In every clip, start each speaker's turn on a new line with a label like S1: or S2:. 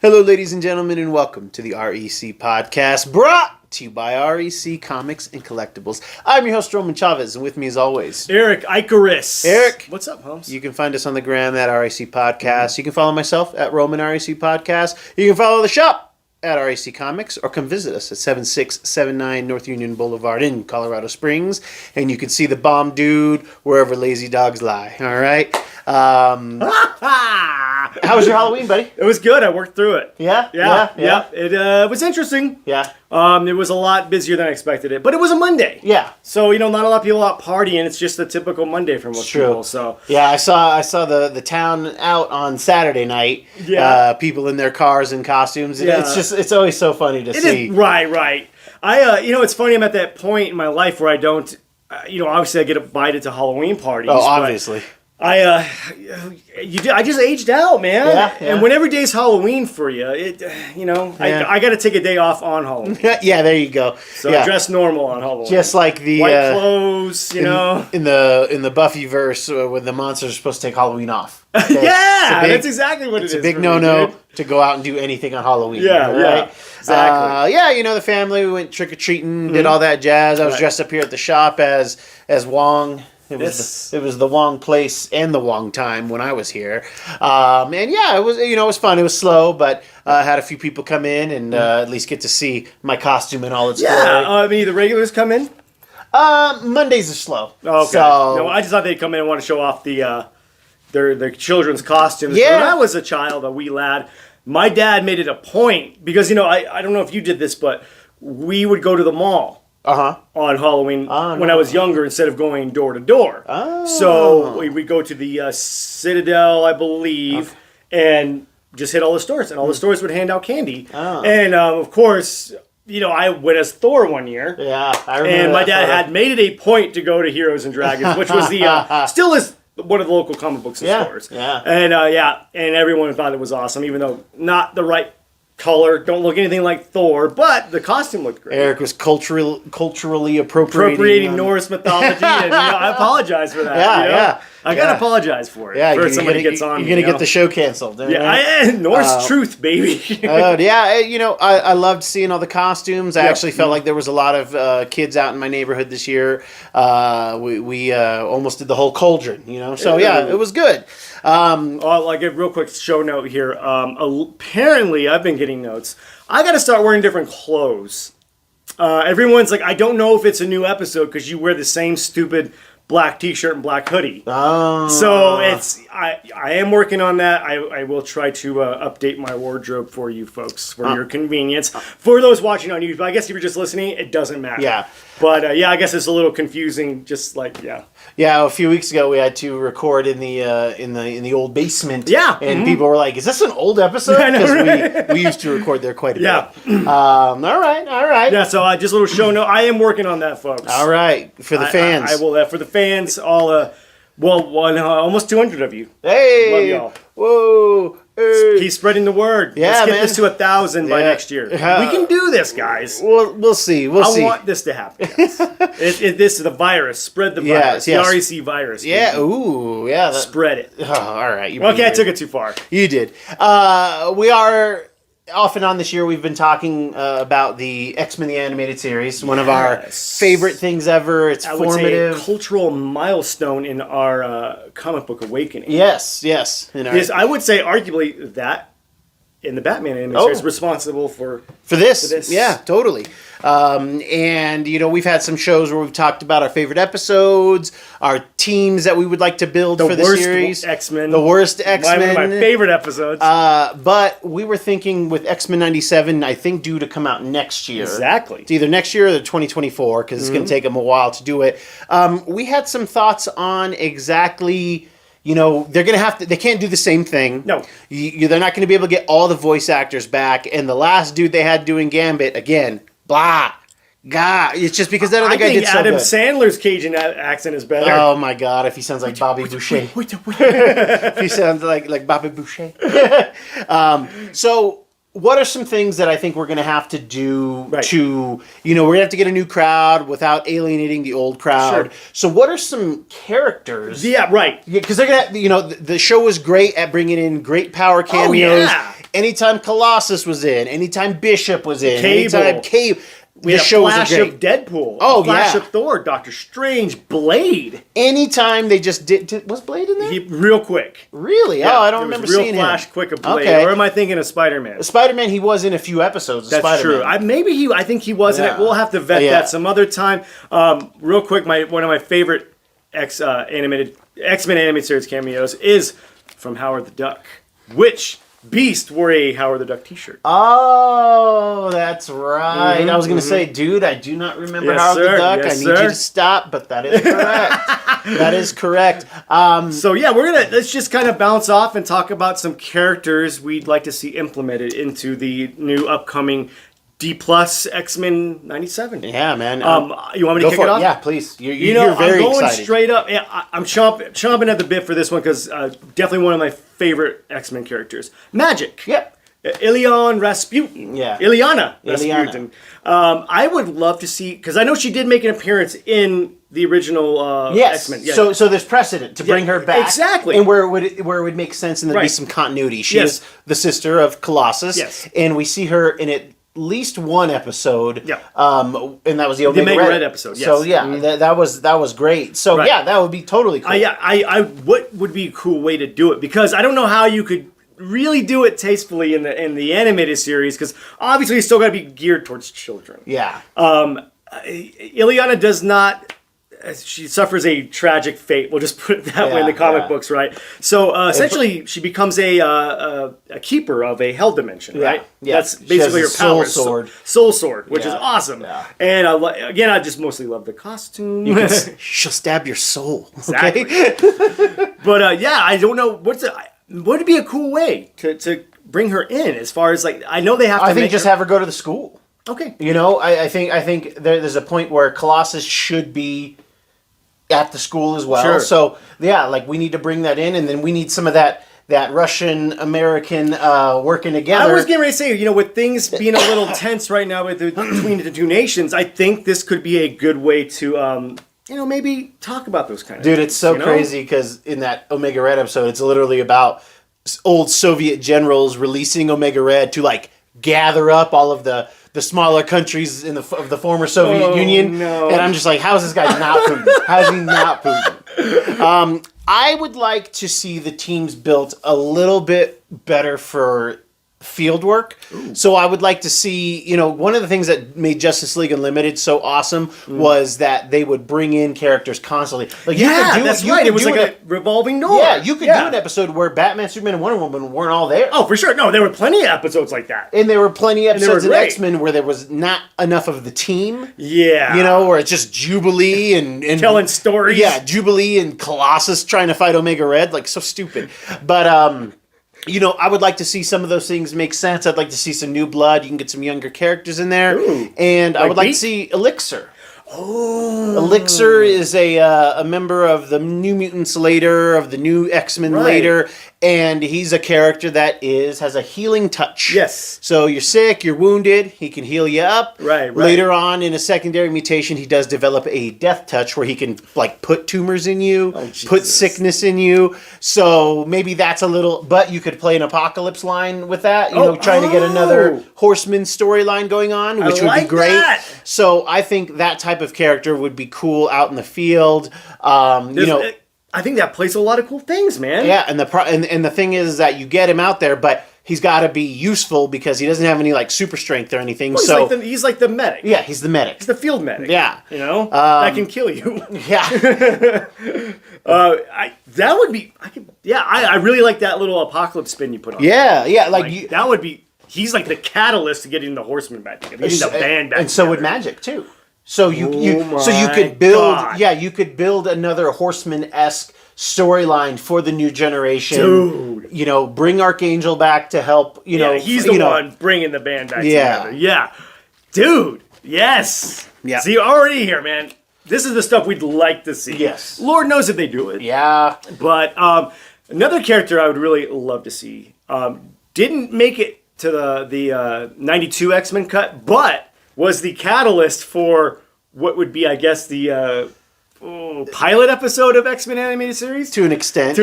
S1: Hello, ladies and gentlemen, and welcome to the REC Podcast, brought to you by REC Comics and Collectibles. I'm your host, Roman Chavez, and with me as always,
S2: Erik Icarus.
S1: Eric.
S2: What's up, Holmes?
S1: You can find us on the gram at REC Podcast. You can follow myself at Roman REC Podcast. You can follow the shop at REC Comics, or come visit us at 7679 North Union Boulevard in Colorado Springs, and you can see the bomb dude wherever lazy dogs lie, all right? How was your Halloween, buddy?
S2: It was good. I worked through it.
S1: Yeah?
S2: It was interesting.
S1: Yeah.
S2: It was a lot busier than I expected it, but it was a Monday.
S1: Yeah.
S2: So, not a lot of people out partying. It's just a typical Monday for most people. So
S1: yeah, I saw the town out on Saturday night.
S2: Yeah.
S1: People in their cars and costumes.
S2: Yeah.
S1: It's always so funny to see.
S2: Right. It's funny. I'm at that point in my life where I don't, obviously I get invited to Halloween parties.
S1: Oh, obviously.
S2: I just aged out, man.
S1: Yeah.
S2: And when every day's Halloween for you, I got to take a day off on Halloween.
S1: Yeah, there you go.
S2: So I dress normal on Halloween.
S1: Just like the
S2: white clothes,
S1: in the Buffy verse, when the monsters are supposed to take Halloween off. Okay?
S2: That's exactly what it is.
S1: It's a big no-no to go out and do anything on Halloween.
S2: Yeah,
S1: right?
S2: Exactly.
S1: The family, we went trick-or-treating, did all that jazz. I was dressed up here at the shop as Wong. It was the Wong place and the Wong time when I was here, it was fun. It was slow, but I had a few people come in and at least get to see my costume in all its glory.
S2: The regulars come in.
S1: Mondays are slow.
S2: Okay.
S1: So,
S2: no, I just thought they'd come in and want to show off their children's costumes.
S1: Yeah.
S2: When I was a child, a wee lad, my dad made it a point because I don't know if you did this, but we would go to the mall. On Halloween when I was younger instead of going door to door. So we would go to the Citadel, I believe, and just hit all the stores. And all the stores would hand out candy. And, of course, I went as Thor one year.
S1: Yeah, I remember.
S2: And my dad had made it a point to go to Heroes and Dragons, which was still is one of the local comic books stores.
S1: Yeah.
S2: And, and everyone thought it was awesome, even though not the right color, don't look anything like Thor, but the costume looked great.
S1: Eric was culturally appropriating
S2: Norse mythology, and I apologize for that. I gotta apologize for it.
S1: Yeah,
S2: for somebody gets on.
S1: You're gonna get the show canceled. Right?
S2: Norse truth, baby.
S1: I loved seeing all the costumes. I actually felt like there was a lot of kids out in my neighborhood this year. We almost did the whole cauldron, So it was good.
S2: Like a real quick show note here. Apparently, I've been getting notes. I got to start wearing different clothes. Everyone's like, I don't know if it's a new episode because you wear the same stupid black t-shirt and black hoodie. So I am working on that. I will try to update my wardrobe for you folks for your convenience. For those watching on YouTube, I guess if you're just listening, it doesn't matter.
S1: Yeah.
S2: But I guess it's a little confusing. Just like
S1: Yeah, a few weeks ago we had to record in the old basement.
S2: Yeah.
S1: And people were like, "Is this an old episode?" Because we used to record there quite a bit. All right.
S2: Yeah. So just a little show note. I am working on that, folks.
S1: All right, for the fans.
S2: I will for the fans. Almost 200 of you.
S1: Hey.
S2: Love y'all.
S1: Whoa. Hey.
S2: Keep spreading the word.
S1: Yeah,
S2: Let's get this to 1,000 by next year. We can do this, guys.
S1: We'll see.
S2: I want this to happen. Guys. This is the virus. Spread the virus.
S1: Yes.
S2: The REC virus.
S1: Yeah.
S2: Baby.
S1: Ooh. Yeah.
S2: Spread it.
S1: Oh, all right.
S2: Okay, I took it too far.
S1: You did. We are off and on this year. We've been talking about the X-Men the Animated Series. One of our favorite things ever. It's formative.
S2: Would say a cultural milestone in our comic book awakening.
S1: Yes.
S2: I would say arguably that in the Batman animated series responsible for this.
S1: Yeah, totally. And we've had some shows where we've talked about our favorite episodes, our teams that we would like to build for the series.
S2: The
S1: worst X-Men.
S2: One of my favorite episodes.
S1: But we were thinking with X-Men 97, I think due to come out next year.
S2: Exactly.
S1: It's either next year or 2024 because it's going to take them a while to do it. We had some thoughts on exactly... they're going to have to... They can't do the same thing.
S2: No.
S1: They're not going to be able to get all the voice actors back. And the last dude they had doing Gambit, again, blah, God. It's just because that other guy did so good.
S2: Adam Sandler's Cajun accent is better.
S1: Oh, my God. If he sounds like Bobby Boucher. If he sounds like Bobby Boucher. So... What are some things that I think we're going to have to do to, we're going to have to get a new crowd without alienating the old crowd.
S2: Sure.
S1: So what are some characters?
S2: Yeah, right.
S1: Because they're going to, the show was great at bringing in great power cameos. anytime Colossus was in, anytime Bishop was in,
S2: Cable.
S1: anytime Cable.
S2: We had a Flash of Deadpool.
S1: Oh,
S2: Flash
S1: yeah.
S2: of Thor, Doctor Strange, Blade.
S1: Anytime they just did was Blade in there?
S2: Real quick.
S1: Really?
S2: Yeah,
S1: oh, I don't
S2: there was
S1: remember
S2: real
S1: seeing
S2: Flash
S1: him.
S2: quick of Blade.
S1: Okay.
S2: Or am I thinking of Spider-Man?
S1: Spider-Man, he was in a few episodes of
S2: That's
S1: Spider-Man.
S2: true. I think he was in it.
S1: Yeah.
S2: We'll have to vet that some other time. Real quick, one of my favorite X-Men animated series cameos is from Howard the Duck, which Beast wore a Howard the Duck t-shirt.
S1: Oh, that's right. I was going to say, dude, I do not remember Howard the Duck. I need you to stop, but that is correct. That is correct.
S2: So yeah, let's just kind of bounce off and talk about some characters we'd like to see implemented into the new upcoming D+ X-Men 97.
S1: Yeah, man.
S2: You want me to kick it off?
S1: Yeah, please. You're
S2: I'm
S1: very
S2: going
S1: excited.
S2: straight up. Yeah, I'm chomping at the bit for this one because definitely one of my favorite X-Men characters. Magic.
S1: Yep.
S2: Ileana Rasputin.
S1: Yeah.
S2: Ileana Rasputin. I would love to see, because I know she did make an appearance in the original X-Men.
S1: Yes. So there's precedent to bring her back.
S2: Exactly.
S1: And where it would make sense and there'd be some continuity. She is the sister of Colossus.
S2: Yes.
S1: And we see her in at least one episode.
S2: Yeah.
S1: And that was the Omega
S2: Red episode. Yes.
S1: So yeah, that was great. So yeah, that would be totally cool.
S2: What would be a cool way to do it? Because I don't know how you could really do it tastefully in the animated series, because obviously it's still got to be geared towards children.
S1: Yeah.
S2: Ileana does not. She suffers a tragic fate. We'll just put it that way in the comic books, right? So essentially, she becomes a keeper of a hell dimension, right?
S1: Yeah.
S2: That's basically her power. Soul sword, which is awesome. Yeah. And again, I just mostly love the costume.
S1: She'll stab your soul.
S2: Exactly.
S1: Okay?
S2: But I don't know would it be a cool way to bring her in, as far as I know they have to.
S1: I think just have her go to the school.
S2: Okay.
S1: I think there's a point where Colossus should be at the school as well.
S2: Sure.
S1: So yeah, we need to bring that in, and then we need some of that Russian American working together.
S2: I was getting ready to say, with things being a little tense right now between the two nations, I think this could be a good way to maybe talk about those kind of things.
S1: Dude, it's so crazy because in that Omega Red episode, it's literally about old Soviet generals releasing Omega Red to gather up all of the smaller countries of the former Soviet Union.
S2: No.
S1: And I'm just like, how is this guy not Putin? How is he not Putin? I would like to see the teams built a little bit better for field work. Ooh. So I would like to see, one of the things that made Justice League Unlimited so awesome was that they would bring in characters constantly.
S2: That's right. It was a revolving door.
S1: Yeah, you could do an episode where Batman, Superman, and Wonder Woman weren't all there.
S2: Oh, for sure. No, there were plenty of episodes like that.
S1: And there were plenty of episodes in X-Men where there was not enough of the team.
S2: Yeah.
S1: Where it's just Jubilee and
S2: telling stories.
S1: Yeah, Jubilee and Colossus trying to fight Omega Red. So stupid. But, I would like to see some of those things make sense. I'd like to see some new blood. You can get some younger characters in there.
S2: Ooh.
S1: And I would like to see Elixir. Oh. Elixir is a member of the New Mutants later, of the new X-Men later, and he's a character that has a healing touch.
S2: Yes.
S1: So you're sick, you're wounded, he can heal you up.
S2: Right.
S1: Later on, in a secondary mutation, he does develop a death touch where he can put tumors in you, put sickness in you. So maybe that's a little, but you could play an Apocalypse line with that, trying to get another Horseman storyline going on, which would be great.
S2: That.
S1: So I think that type of character would be cool out in the field.
S2: I think that plays a lot of cool things, man.
S1: Yeah, and the thing is that you get him out there, but he's got to be useful because he doesn't have any super strength or anything.
S2: Well, he's like the medic.
S1: Yeah, he's the medic.
S2: He's the field medic.
S1: Yeah,
S2: that can kill you.
S1: Yeah.
S2: That would be. I really like that little Apocalypse spin you put on.
S1: Yeah,
S2: that would be. He's like the catalyst to getting the Horsemen back together, getting the band back.
S1: And so would Magic too. So you could build. God. Yeah, you could build another Horseman-esque storyline for the new generation.
S2: Dude.
S1: Bring Archangel back to help.
S2: He's the one bringing the band back together. Yeah, dude. Yes. Yeah. See, already here, man. This is the stuff we'd like to see.
S1: Yes.
S2: Lord knows if they do it.
S1: Yeah.
S2: But another character I would really love to see didn't make it to the 92 X-Men cut, but was the catalyst for what would be, I guess, the pilot episode of X-Men animated series.
S1: To an extent,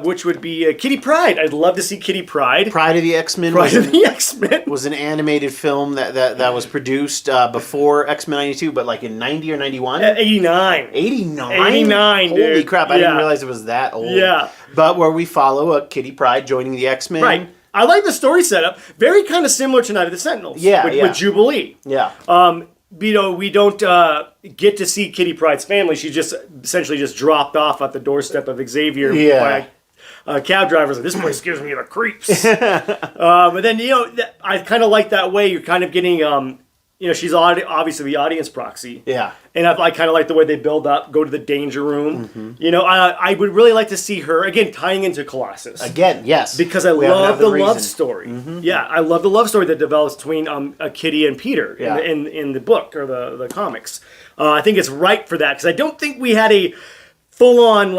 S2: Which would be Kitty Pryde. I'd love to see Kitty Pryde.
S1: Pride of the X-Men. Was an animated film that was produced before X-Men 92, but like in 90 or 91?
S2: 89.
S1: 89?
S2: Dude.
S1: Holy crap, I didn't realize it was that old.
S2: Yeah.
S1: But where we follow a Kitty Pryde joining the X-Men.
S2: Right. I like the story setup. Very kind of similar to Night of the Sentinels. With Jubilee.
S1: Yeah.
S2: We don't get to see Kitty Pryde's family. She just essentially just dropped off at the doorstep of Xavier by cab drivers. Like, this place gives me the creeps. But then, I kind of like that way. You're kind of getting, she's obviously the audience proxy.
S1: Yeah.
S2: And I kind of like the way they build up, go to the danger room. Mm-hmm. I would really like to see her, again, tying into Colossus.
S1: Again, yes.
S2: Because I love the love story. Mm-hmm. Yeah, I love the love story that develops between Kitty and Peter in the book or the comics. I think it's right for that, because I don't think we had a full-on,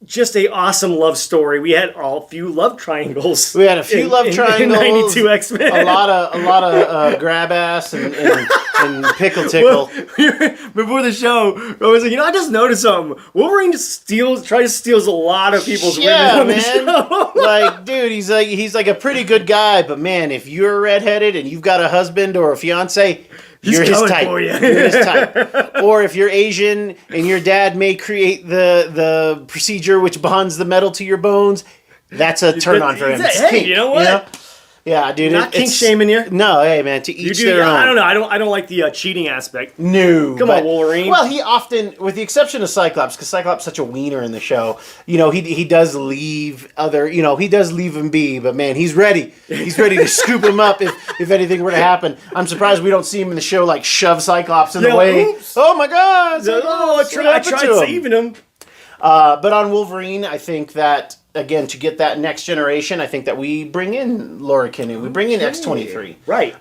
S2: just a awesome love story. We had a few love triangles.
S1: We had a few love triangles.
S2: In 92 X-Men.
S1: A lot of grab ass and pickle tickle.
S2: Before the show, I was like, I just noticed something. Wolverine just tries to steal a lot of people's weirdness on the show.
S1: Dude, he's like a pretty good guy, but man, if you're redheaded and you've got a husband or a fiance, you're his type. You're his type. Or if you're Asian and your dad may create the procedure which bonds the metal to your bones, that's a turn on for him.
S2: Hey, kink, you know what?
S1: Yeah, dude.
S2: Not kink shaming you.
S1: No, hey, man, to each their own.
S2: I don't know. I don't like the cheating aspect.
S1: No.
S2: Come on, Wolverine.
S1: Well, he often, with the exception of Cyclops, because Cyclops is such a wiener in the show, he does leave he does leave him be, but man, he's ready. He's ready to scoop him up if anything were to happen. I'm surprised we don't see him in the show, shove Cyclops in the way.
S2: Oops.
S1: Oh my God.
S2: I tried saving him.
S1: But on Wolverine, I think that, again, to get that next generation, I think that we bring in Laura Kinney. We bring in X-23.
S2: Right.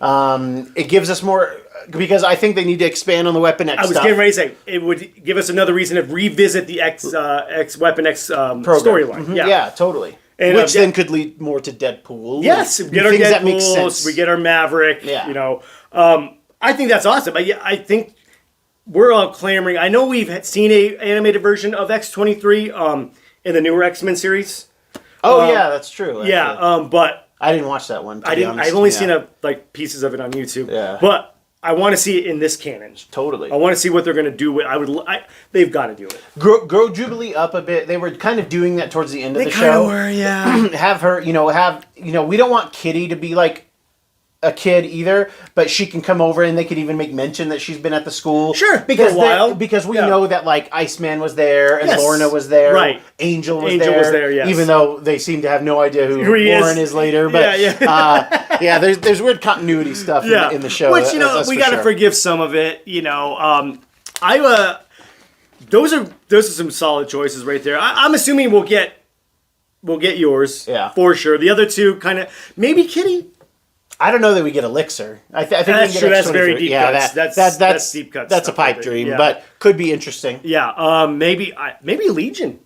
S1: It gives us more, because I think they need to expand on the Weapon X stuff.
S2: I was getting ready to say, it would give us another reason to revisit the Weapon X storyline.
S1: Mm-hmm. Yeah, totally.
S2: And,
S1: which then could lead more to Deadpool.
S2: Yes, we get our Deadpool, that make sense. We get our Maverick. Yeah. I think that's awesome. I think we're all clamoring. I know we've seen an animated version of X-23 in the newer X-Men series.
S1: Oh, yeah, that's true. Actually.
S2: Yeah, but
S1: I didn't watch that one.
S2: I've only seen pieces of it on YouTube.
S1: Yeah.
S2: But I want to see it in this canon.
S1: Totally.
S2: I want to see what they're going to do with. They've got to do it.
S1: Grow Jubilee up a bit. They were kind of doing that towards the end of the show. They kind
S2: of were, yeah.
S1: Have her, we don't want Kitty to be like a kid either, but she can come over and they could even make mention that she's been at the school.
S2: Sure,
S1: because we know that Iceman was there and Lorna was there.
S2: Right.
S1: Angel was there. Yes. Even though they seem to have no idea who Warren is later. But there's weird continuity stuff in the show.
S2: Which we got to forgive some of it. Those are some solid choices right there. I'm assuming we'll get yours.
S1: Yeah.
S2: For sure. The other two kind of maybe Kitty.
S1: I don't know that we get Elixir. I think
S2: that's true. That's very deep cuts.
S1: That's
S2: deep cuts.
S1: That's a pipe dream, but could be interesting.
S2: Yeah. Maybe Legion.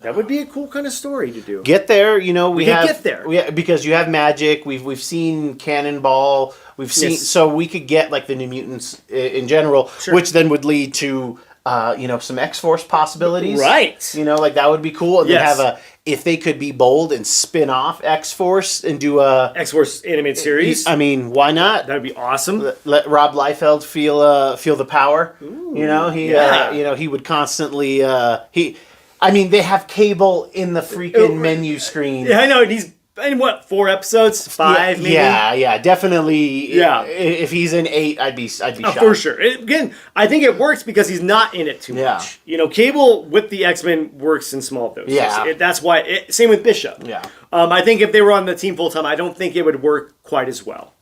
S2: That would be a cool kind of story to do.
S1: Get there, we
S2: get there.
S1: Because you have magic. We've seen Cannonball. We've seen so we could get the New Mutants in general, which then would lead to some X-Force possibilities.
S2: Right.
S1: That would be cool. And then have if they could be bold and spin off X-Force and do a
S2: X-Force animated series.
S1: I mean, why not?
S2: That'd be awesome.
S1: Let Rob Liefeld feel the power. Ooh, he would constantly they have Cable in the freaking menu screen.
S2: Yeah, I know. He's in 4 episodes? 5 maybe?
S1: Yeah, definitely.
S2: Yeah.
S1: If he's in 8, I'd be shocked.
S2: For sure. Again, I think it works because he's not in it too much. Cable with the X-Men works in small doses.
S1: Yeah.
S2: That's why. Same with Bishop.
S1: Yeah.
S2: I think if they were on the team full time, I don't think it would work quite as well.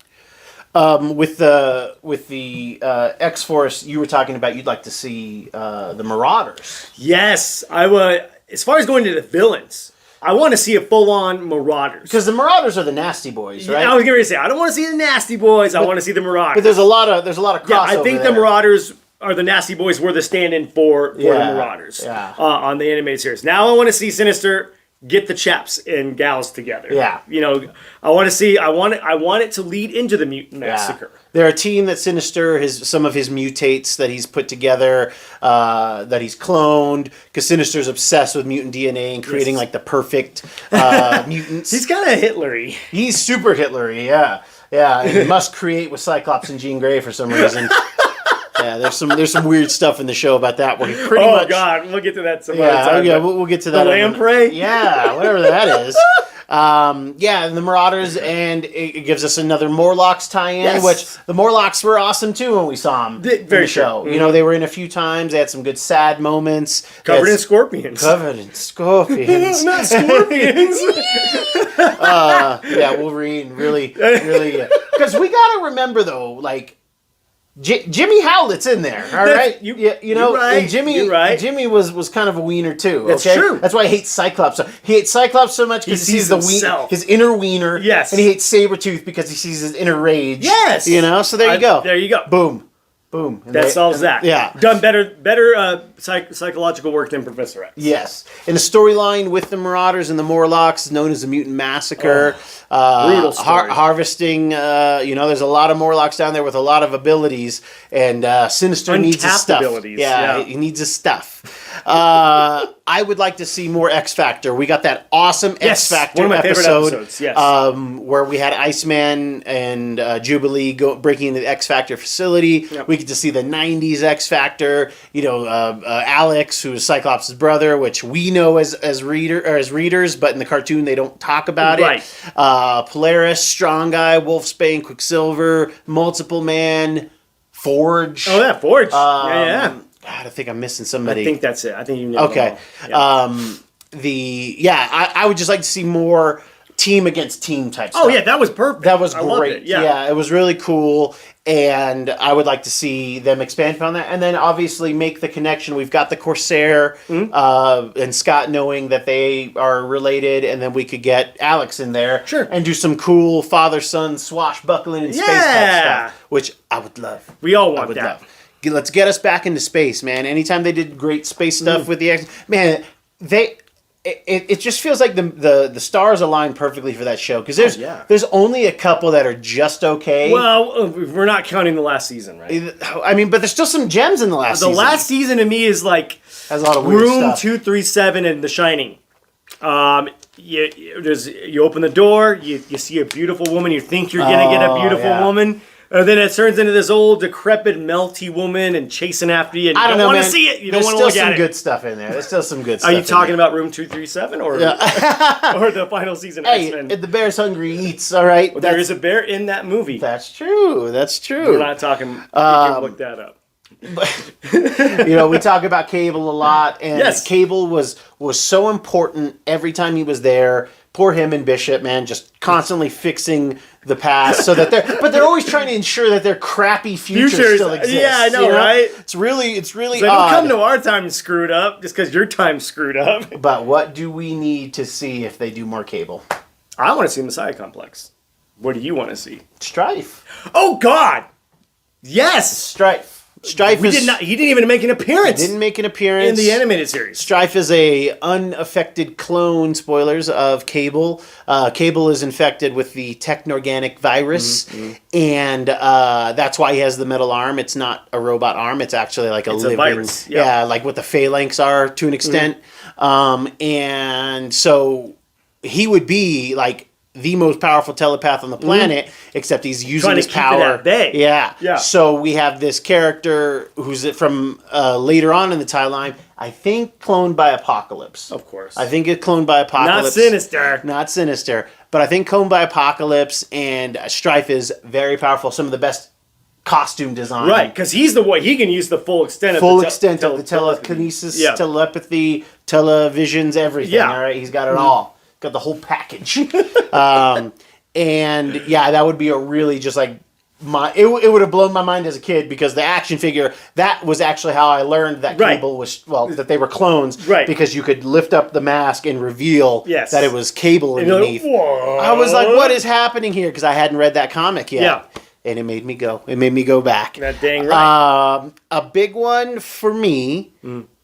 S1: With the X-Force, you were talking about you'd like to see the Marauders.
S2: Yes, I would. As far as going to the villains, I want to see a full-on Marauders.
S1: Because the Marauders are the nasty boys, right?
S2: Yeah, I was going to say, I don't want to see the nasty boys. I want to see the Marauders.
S1: But there's a lot of crossover.
S2: Yeah, I think the Marauders are the nasty boys. Were the stand-in for the Marauders on the animated series. Now I want to see Sinister get the chaps and gals together.
S1: Yeah.
S2: You know, I want it to lead into the Mutant Massacre.
S1: Yeah. They're a team that Sinister, some of his mutates that he's put together, that he's cloned, because Sinister's obsessed with mutant DNA and creating like the perfect mutants.
S2: He's kind of Hitlery.
S1: He's super Hitlery, yeah. Yeah, and he must create with Cyclops and Jean Grey for some reason. Yeah, there's some weird stuff in the show about that where he pretty much...
S2: Oh, God, we'll get to that some other time.
S1: Yeah, we'll get to that.
S2: The lamprey?
S1: Yeah, whatever that is. And the Marauders, and it gives us another Morlocks tie-in, which the Morlocks were awesome too when we saw them in the show. Mm-hmm. You know, they were in a few times. They had some good sad moments.
S2: Covered in scorpions.
S1: Covered in scorpions.
S2: Not scorpions.
S1: Wolverine really, because we gotta remember though, like. Jimmy Howlett's in there, all right. You know,
S2: right,
S1: and Jimmy was kind of a wiener too.
S2: That's
S1: okay?
S2: true.
S1: That's why I hate Cyclops. He hates Cyclops so much because he sees his inner wiener.
S2: Yes,
S1: and he hates Sabretooth because he sees his inner rage.
S2: Yes,
S1: you know. So there you go.
S2: There you go.
S1: Boom. And
S2: that solves that.
S1: Yeah.
S2: Done better psychological work than Professor X.
S1: Yes. In a storyline with the Marauders and the Morlocks, known as the Mutant Massacre.
S2: Brutal story.
S1: Harvesting, there's a lot of Morlocks down there with a lot of abilities, and Sinister needs his stuff.
S2: Abilities.
S1: Yeah, he needs his stuff. I would like to see more X Factor. We got that awesome X Factor
S2: one of my favorite episodes. Yes.
S1: Where we had Iceman and Jubilee breaking into the X Factor facility. Yep. We get to see the 90s X Factor. Alex, who is Cyclops' brother, which we know as readers, but in the cartoon they don't talk about it. Polaris, Strong Guy, Wolfsbane, Quicksilver, Multiple Man, Forge.
S2: Oh yeah, Forge. Yeah.
S1: God, I think I'm missing somebody.
S2: I think that's it. I think you know.
S1: Okay. I would just like to see more team against team type stuff.
S2: Oh yeah, that was perfect.
S1: That was great.
S2: I loved it. Yeah,
S1: it was really cool, and I would like to see them expand upon that, and then obviously make the connection. We've got the Corsair and Scott knowing that they are related, and then we could get Alex in there, and do some cool father-son swashbuckling in space type stuff, which I would love.
S2: We all want that.
S1: Let's get us back into space, man. Anytime they did great space stuff with the X, man, it just feels like the stars align perfectly for that show, because there's only a couple that are just okay.
S2: Well, we're not counting the last season, right?
S1: I mean, but there's still some gems in the last season.
S2: The last season to me is like
S1: has a lot of weird
S2: Room
S1: stuff.
S2: 237 and The Shining. You open the door, you see a beautiful woman, you think you're gonna get a beautiful woman. And then it turns into this old, decrepit, melty woman and chasing after you. And you don't want to see it. You don't want to look at it.
S1: There's still some good stuff in there. There's still some good stuff.
S2: Are you talking about Room 237 or or the final season?
S1: Hey, if the bear's hungry, he eats. All right.
S2: Well, there is a bear in that movie.
S1: That's true.
S2: We're not talking. You can look that up.
S1: We talk about Cable a lot, and Cable was so important every time he was there. Poor him and Bishop, man, just constantly fixing the past, so that they're always trying to ensure that their crappy future still exists.
S2: Yeah, I know, right?
S1: It's really odd.
S2: Don't come to our time screwed up just because your time's screwed up.
S1: But what do we need to see if they do more Cable?
S2: I want to see Messiah Complex. What do you want to see?
S1: Strife.
S2: Oh God, yes,
S1: Strife. He didn't
S2: even make an appearance.
S1: Didn't make an appearance
S2: in the animated series.
S1: Strife is a unaffected clone. Spoilers of Cable. Cable is infected with the technorganic virus, and that's why he has the metal arm. It's not a robot arm. It's actually like a living
S2: virus.
S1: Yeah, like what the phalanx are to an extent. And so he would be like the most powerful telepath on the planet, except he's using his power. Yeah. So we have this character who's from later on in the timeline. I think cloned by Apocalypse.
S2: Of course.
S1: I think it's cloned by Apocalypse. Not Sinister. But I think cloned by Apocalypse, and Strife is very powerful. Some of the best costume design.
S2: Right, because he's the one. He can use the full extent of
S1: the telekinesis, telepathy, televisions, everything. All right, he's got it all. Got the whole package. And yeah, that would be a really just like it would have blown my mind as a kid, because the action figure, that was actually how I learned that Cable was, that they were clones, because you could lift up the mask and reveal that it was Cable underneath. I was like, what is happening here? Because I hadn't read that comic yet. Yeah. And it made me go. It made me go back.
S2: That dang right.
S1: A big one for me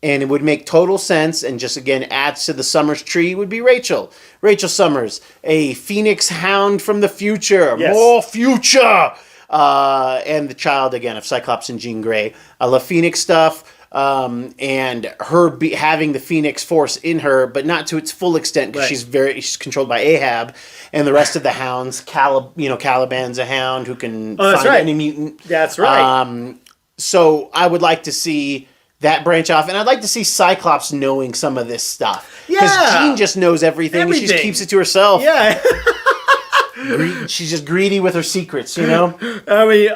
S1: and it would make total sense, and just again adds to the Summers tree, would be Rachel. Rachel Summers, a Phoenix Hound from the future.
S2: Yes.
S1: More future! And the child, again, of Cyclops and Jean Grey. I love Phoenix stuff. And her having the Phoenix Force in her, but not to its full extent, because she's controlled by Ahab, and the rest of the hounds. Caliban's a hound who can find any mutant.
S2: That's right.
S1: So I would like to see that branch off, and I'd like to see Cyclops knowing some of this stuff, because Jean just knows everything. And she just keeps it to herself.
S2: Yeah.
S1: She's just greedy with her secrets, you know.
S2: I mean.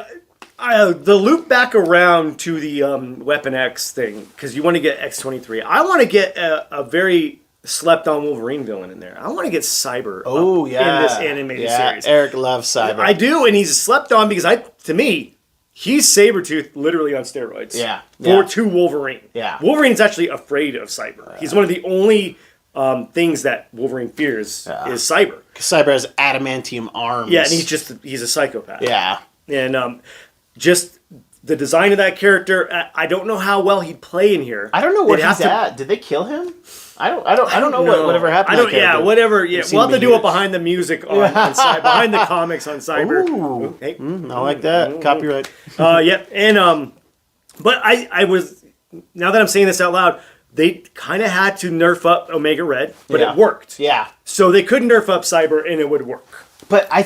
S2: The loop back around to the Weapon X thing, because you want to get X-23. I want to get a very slept-on Wolverine villain in there. I want to get Cyber in this animated series.
S1: Eric loves Cyber.
S2: I do, and he's slept on because, to me, he's Sabretooth literally on steroids. To Wolverine.
S1: Yeah.
S2: Wolverine's actually afraid of Cyber. He's one of the only things that Wolverine fears is Cyber.
S1: Cyber has adamantium arms.
S2: Yeah, and he's a psychopath.
S1: Yeah.
S2: And just the design of that character, I don't know how well he'd play in here.
S1: I don't know where he's at. Did they kill him? I don't know whatever happened.
S2: Whatever. Yeah, we'll have to do it behind the music behind the comics on Cyber.
S1: Ooh. Hey. I like that. Copyright.
S2: And but I was, now that I'm saying this out loud, they kind of had to nerf up Omega Red, but it worked.
S1: Yeah.
S2: So they could nerf up Cyber and it would work.
S1: But I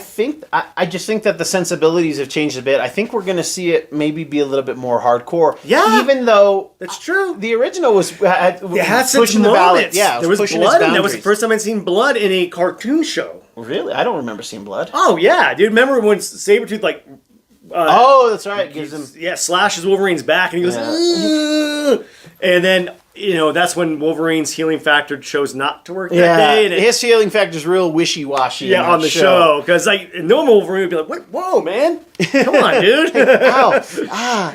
S1: just think that the sensibilities have changed a bit. I think we're going to see it maybe be a little bit more hardcore.
S2: Yeah.
S1: Even though
S2: that's true.
S1: The original was
S2: had
S1: pushing the balance. Yeah,
S2: there was blood, and that was the first time I'd seen blood in a cartoon show.
S1: Really? I don't remember seeing blood.
S2: Oh yeah, dude! Remember when Sabretooth
S1: that's right. Gives him
S2: slashes Wolverine's back, and he goes, "Ugh!" And then that's when Wolverine's healing factor chose not to work that day. And
S1: his healing factor's real wishy-washy.
S2: Yeah, on the show. Because normal Wolverine would be like, "What? Whoa, man! Come on, dude!"
S1: Ow!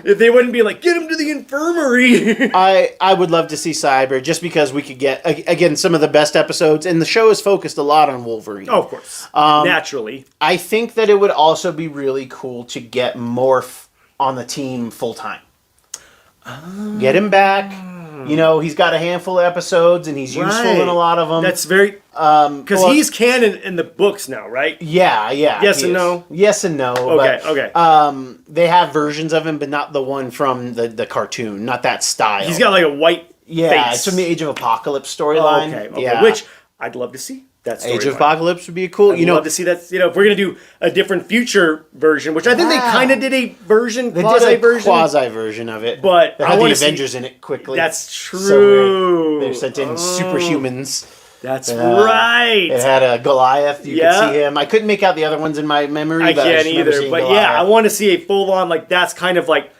S2: If they wouldn't be like, "Get him to the infirmary."
S1: I would love to see Cyber, just because we could get again some of the best episodes, and the show is focused a lot on Wolverine.
S2: Oh, of course, naturally.
S1: I think that it would also be really cool to get Morph on the team full time. Get him back. He's got a handful of episodes, and he's useful in a lot of them.
S2: That's very because he's canon in the books now, right?
S1: Yeah.
S2: Yes and no.
S1: Yes and no.
S2: Okay.
S1: They have versions of him, but not the one from the cartoon. Not that style.
S2: He's got like a white face.
S1: It's from the Age of Apocalypse storyline.
S2: Okay.
S1: Yeah.
S2: Which I'd love to see. That
S1: Age of Apocalypse would be cool.
S2: I'd love to see that. If we're gonna do a different future version, which I think they kind of did a version, quasi
S1: version of it,
S2: but
S1: they had the Avengers in it quickly.
S2: That's true.
S1: They sent in superhumans.
S2: That's right.
S1: It had a Goliath. You could see him. I couldn't make out the other ones in my memory.
S2: I can't either. But Goliath. I want to see a full on that's kind of like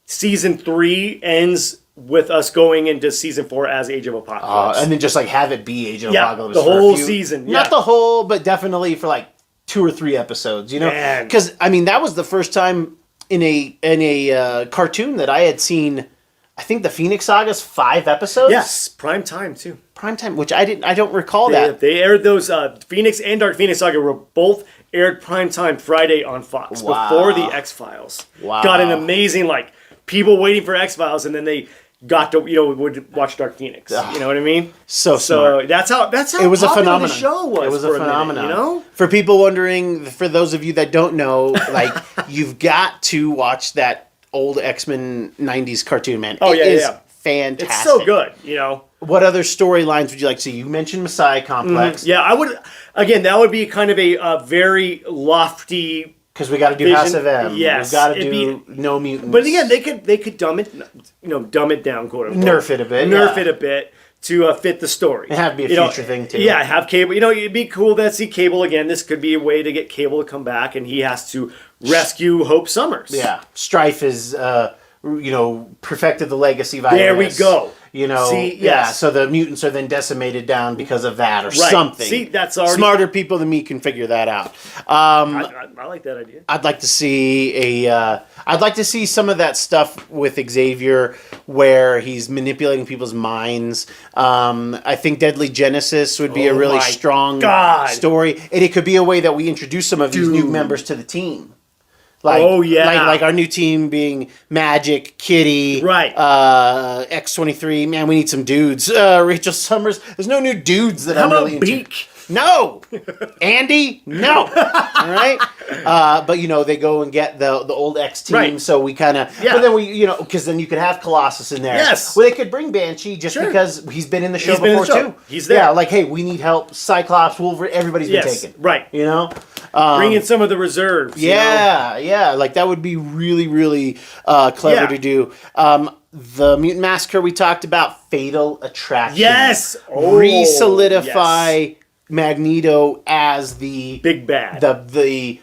S2: season 3 ends with us going into season 4 as Age of Apocalypse.
S1: And then just have it be Age of Apocalypse.
S2: The whole season.
S1: Not the whole, but definitely for 2 or 3 episodes, Because, that was the first time in a cartoon that I had seen, I think the Phoenix Saga's 5 episodes.
S2: Yes, prime time too.
S1: Prime time, which I don't recall that.
S2: They aired those, Phoenix and Dark Phoenix Saga were both aired prime time Friday on Fox before the X-Files.
S1: Wow.
S2: Got an amazing, people waiting for X-Files, and then they got to would watch Dark Phoenix. You know what I mean?
S1: So smart.
S2: that's how
S1: it was a phenomenon.
S2: The show was.
S1: It was a phenomenon.
S2: Minute,
S1: For people wondering, for those of you that don't know, you've got to watch that old X-Men 90s cartoon, man. It is fantastic.
S2: It's so good.
S1: What other storylines would you like to see? You mentioned Messiah Complex.
S2: Yeah, I would. Again, that would be kind of a very lofty.
S1: Because we got to do House of M.
S2: Yes,
S1: we've got to do No Mutants.
S2: But again, they could dumb it down, quote unquote.
S1: Nerf it a bit.
S2: It a bit to fit the story.
S1: It have to be a future thing too.
S2: Yeah, have Cable. It'd be cool to see Cable again. This could be a way to get Cable to come back, and he has to rescue Hope Summers.
S1: Yeah, Strife is perfected the legacy virus.
S2: There we go.
S1: So the mutants are then decimated down because of that or something.
S2: See, that's already...
S1: Smarter people than me can figure that out.
S2: I like that idea.
S1: I'd like to see I'd like to see some of that stuff with Xavier where he's manipulating people's minds. I think Deadly Genesis would be a really strong story, and it could be a way that we introduce some of these new members to the team. Like,
S2: oh yeah,
S1: like our new team being Magic, Kitty,
S2: right?
S1: X-23. Man, we need some dudes. Rachel Summers. There's no new dudes that I'm really into.
S2: Beak?
S1: No, Andy. No. All right. But they go and get the old X team,
S2: right.
S1: So we kind of. Yeah. But then we because then you could have Colossus in there.
S2: Yes.
S1: Well, they could bring Banshee just because he's been in the show before too.
S2: He's there.
S1: Yeah. Like, hey, we need help. Cyclops, Wolverine. Everybody's been taken.
S2: Right. Bring in some of the reserves.
S1: Yeah. Like that would be really, really clever to do. The Mutant Massacre we talked about, Fatal Attraction.
S2: Yes.
S1: Re-solidify. Yes. Magneto as the
S2: big bad,
S1: the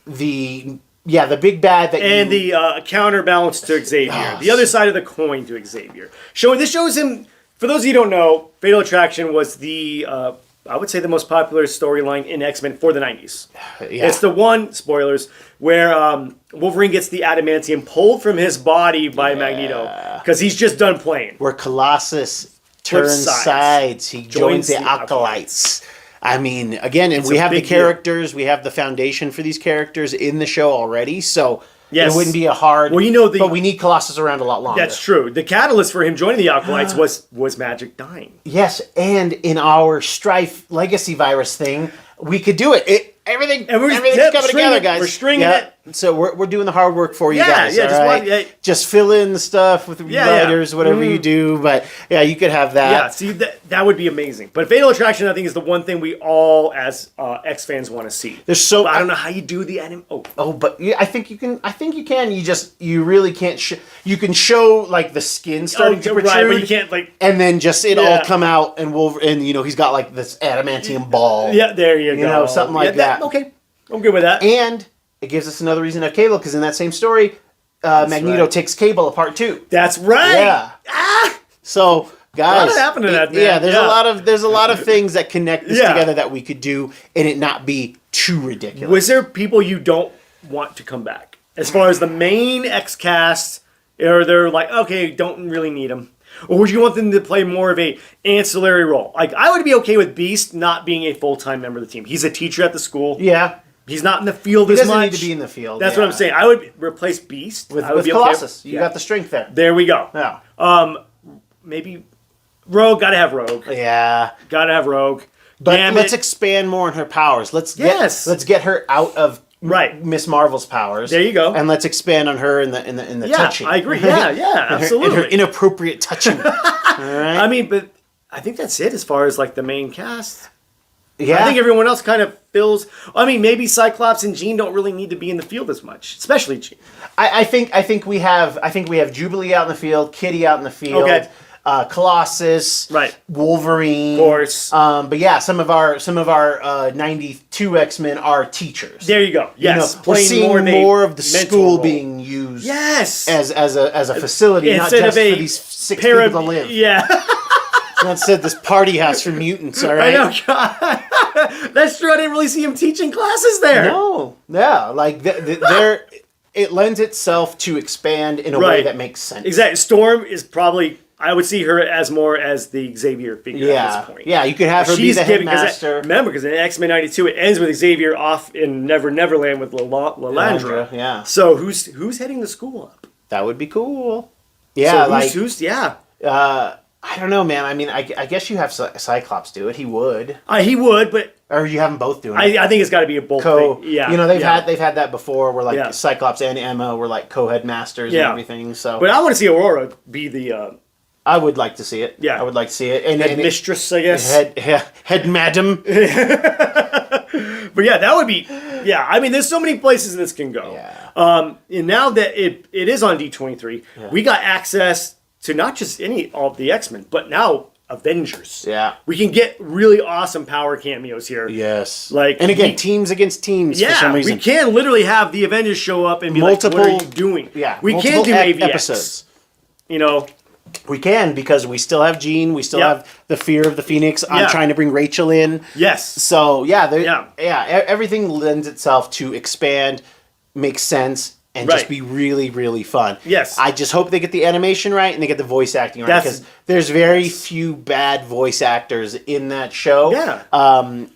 S1: big bad
S2: the counterbalance to Xavier, the other side of the coin to Xavier. This shows him. For those of you who don't know, Fatal Attraction was the I would say the most popular storyline in X-Men for the 90s. Yeah. It's the one, spoilers, where Wolverine gets the adamantium pulled from his body by Magneto because he's just done playing.
S1: Where Colossus turns sides, he joins the Acolytes. I mean, again, and we have the characters, we have the foundation for these characters in the show already, so it wouldn't be a hard... Well, but we need Colossus around a lot longer.
S2: That's true. The catalyst for him joining the Acolytes was Magic dying.
S1: Yes, and in our Strife Legacy Virus thing, we could do it. Everything's coming together, guys.
S2: We're stringing it.
S1: So we're doing the hard work for you guys. Yeah, just fill in the stuff with writers, whatever you do. But you could have that.
S2: Yeah, see that would be amazing. But Fatal Attraction, I think, is the one thing we all as X fans want to see. I don't know how you do the anime.
S1: But I think you can. You really can't. You can show like the skin starting to protrude,
S2: right, but you can't
S1: and then just all come out and he's got like this adamantium ball.
S2: Yeah, there you go.
S1: Something like that.
S2: Okay, I'm good with that.
S1: And it gives us another reason to have Cable, because in that same story, Magneto takes Cable apart too.
S2: That's right.
S1: Yeah. So, guys,
S2: what happened to that, man?
S1: Yeah, there's a lot of things that connect this together that we could do, and it not be too ridiculous.
S2: Was there people you don't want to come back as far as the main X cast, or they're like, okay, don't really need them? Or would you want them to play more of a ancillary role? Like, I would be okay with Beast not being a full-time member of the team. He's a teacher at the school.
S1: Yeah.
S2: He's not in the field as much.
S1: He doesn't need to be in the field.
S2: That's what I'm saying. I would replace Beast.
S1: With Colossus. Okay. You got the strength there.
S2: There we go.
S1: Yeah.
S2: Maybe Rogue. Gotta have Rogue.
S1: Yeah.
S2: Gotta have Rogue.
S1: But let's expand more on her powers. Let's get her out of Miss Marvel's powers.
S2: There you go.
S1: And let's expand on her in the touching.
S2: I agree. Yeah, absolutely.
S1: Her inappropriate touching. All right.
S2: I mean, but I think that's it as far as like the main cast.
S1: Yeah.
S2: I think everyone else kind of fills. I mean, maybe Cyclops and Jean don't really need to be in the field as much, especially Jean.
S1: I think we have Jubilee out in the field, Kitty out in the field.
S2: Okay.
S1: Colossus, Wolverine,
S2: of course.
S1: But yeah, some of our 92 X-Men are teachers.
S2: There you go. Yes,
S1: we're seeing more of the school being used.
S2: Yes,
S1: as a facility, not just for these 6 people to live.
S2: Yeah.
S1: Instead, this party house for mutants. All right.
S2: I know. God. That's true. I didn't really see him teaching classes there.
S1: No. Yeah. Like there, it lends itself to expand in a way that makes sense.
S2: Exactly. Storm is probably. I would see her as more as the Xavier figure at this point.
S1: Yeah, you could have her be the headmaster.
S2: Remember, because in X-Men 92, it ends with Xavier off in Neverland with Lalandra.
S1: Yeah.
S2: So who's heading the school up?
S1: That would be cool. Yeah,
S2: so who's
S1: I don't know, man. I mean, I guess you have Cyclops do it. He would.
S2: He would, but
S1: or you have them both doing it.
S2: I think it's got to be a both thing. Yeah,
S1: they've had that before, where like Cyclops and Emma were like co-headmasters and everything. So,
S2: but I want to see Aurora be the.
S1: I would like to see it.
S2: Yeah,
S1: I would like to see it. And
S2: mistress, I guess.
S1: Head madam.
S2: But yeah, that would be. Yeah, I mean, there's so many places this can go.
S1: Yeah.
S2: And now that it is on D23, we got access to not just of the X-Men, but now Avengers.
S1: Yeah.
S2: We can get really awesome power cameos here.
S1: Yes.
S2: And
S1: again, teams against teams for some reason.
S2: We can literally have the Avengers show up and be like, what are you doing?
S1: Yeah.
S2: We can do AVX. Episodes.
S1: We can, because we still have Jean, we still have the Fear of the Phoenix. I'm trying to bring Rachel in.
S2: Yes.
S1: So, everything lends itself to expand, make sense, and just be really, really fun.
S2: Yes.
S1: I just hope they get the animation right and they get the voice acting right, because there's very few bad voice actors in that show.
S2: Yeah.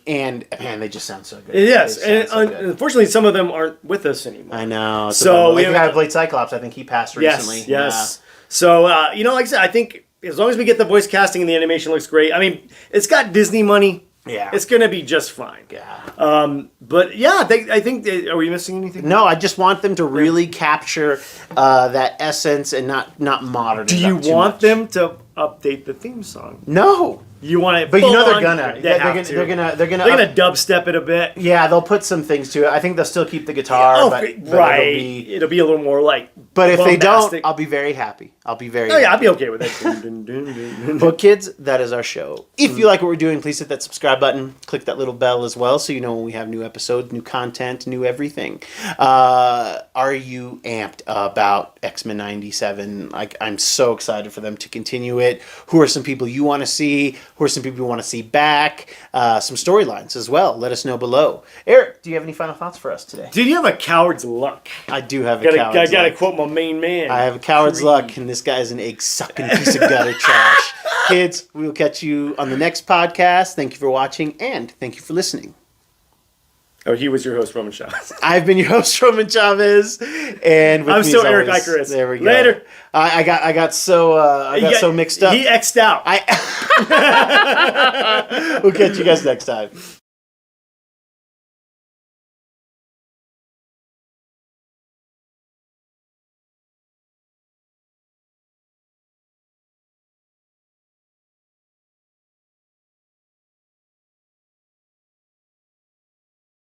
S1: And man, they just sound so good.
S2: Yes, and unfortunately, some of them aren't with us anymore.
S1: I know.
S2: So
S1: we have Blade Cyclops. I think he passed recently.
S2: Yes. Yeah. So like I said, I think as long as we get the voice casting and the animation looks great. I mean, it's got Disney money.
S1: Yeah.
S2: It's gonna be just fine.
S1: Yeah.
S2: But yeah, I think. Are we missing anything?
S1: No, I just want them to really capture that essence and not modern.
S2: Do you want them to update the theme song?
S1: No.
S2: You want it,
S1: but you know they're gonna.
S2: They're gonna dubstep it a bit.
S1: Yeah, they'll put some things to it. I think they'll still keep the guitar, but
S2: right. It'll be a little more like.
S1: But if they don't, I'll be very happy. I'll be very.
S2: Oh yeah, I'll be okay with it.
S1: But kids, that is our show. If you like what we're doing, please hit that subscribe button. Click that little bell as well, so you know when we have new episodes, new content, new everything. Are you amped about X-Men '97? Like, I'm so excited for them to continue it. Who are some people you want to see? Who are some people you want to see back? Some storylines as well. Let us know below. Eric, do you have any final thoughts for us today?
S2: Did you have a coward's luck?
S1: I do have a coward's luck.
S2: I gotta quote my main man.
S1: I have a coward's luck, and this guy is an egg-sucking piece of gutter trash. Kids, we will catch you on the next podcast. Thank you for watching, and thank you for listening.
S2: Oh, he was your host, Roman Chavez.
S1: I've been your host, Roman Chavez, and with
S2: I'm
S1: me
S2: still
S1: as
S2: Erik
S1: always,
S2: Icarus.
S1: There we go.
S2: Later.
S1: I got so mixed up.
S2: He X'd out.
S1: We'll catch you guys next time.